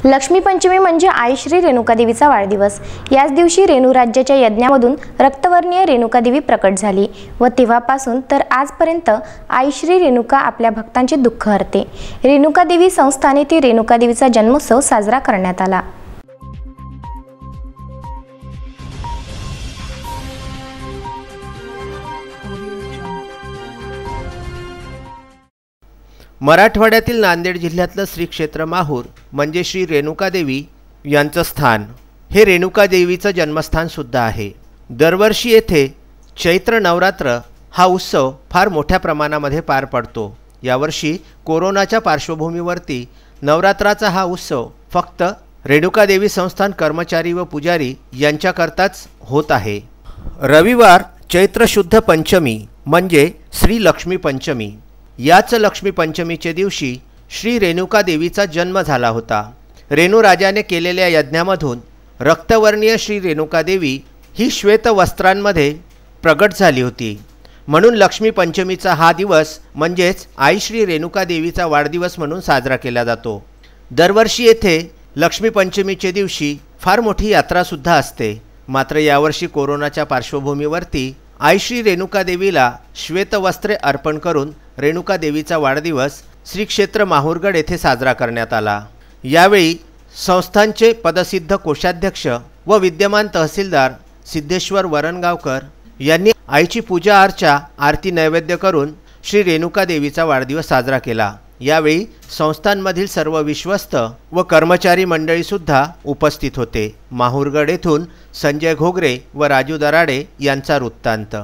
लक्ष्मीपंचमी म्हणजे आई श्री रेणुकादेवीचा वाढदिवस। याच दिवशी रेणू राज्याच्या यज्ञामधून रक्तवर्णीय रेणुकादेवी प्रकट झाली व तेव्हापासून तर आजपर्यंत आई श्री रेणुका आपल्या भक्तांचे दुःख हरते। रेणुकादेवी संस्थान येथे रेणुकादेवीचा जन्मोत्सव साजरा करण्यात आला। मराठवाड्यातील नांदेड जिल्ह्यातलं श्री क्षेत्र माहूर म्हणजे श्री रेणुकादेवी यांचं स्थान हे रेणुकादेवीचं जन्मस्थान सुद्धा आहे। दरवर्षी येथे चैत्र नवरात्र हा उत्सव फार मोठ्या प्रमाणामध्ये पार पडतो। यावर्षी कोरोनाच्या पार्श्वभूमीवरती नवरात्राचा हा उत्सव फक्त रेणुकादेवी संस्थान कर्मचारी व पुजारी यांच्याकरताच होत आहे। रविवार चैत्र शुद्ध पंचमी म्हणजे श्री लक्ष्मी पंचमी। याच लक्ष्मी पंचमीच्या दिवशी श्री रेणुका देवीचा जन्म झाला होता। रेणू राजाने केलेल्या यज्ञामधून रक्तवर्णीय श्री रेणुका देवी ही श्वेत वस्त्रांमध्ये प्रगट झाली होती। म्हणून लक्ष्मी पंचमीचा हा दिवस म्हणजेच आई श्री रेणुका देवीचा वाढदिवस म्हणून साजरा केला जातो। दरवर्षी येथे लक्ष्मी पंचमीच्या दिवशी फार मोठी यात्रासुद्धा असते। मात्र यावर्षी कोरोनाच्या पार्श्वभूमीवरती आई श्री रेणुका देवीला श्वेतवस्त्रे अर्पण करून रेणुका देवीचा वाढदिवस श्री क्षेत्र माहूरगड येथे साजरा करण्यात आला। यावेळी संस्थानचे पदसिद्ध कोषाध्यक्ष व विद्यमान तहसीलदार सिद्धेश्वर वरणगावकर यांनी आईची पूजा अर्चा आरती नैवेद्य करून श्री रेणुका देवीचा वाढदिवस साजरा केला। यावेळी संस्थांमधील सर्व विश्वस्त व कर्मचारी मंडळी सुद्धा उपस्थित होते। माहूरगड येथून संजय घोगरे व राजू दराडे यांचा वृत्तांत।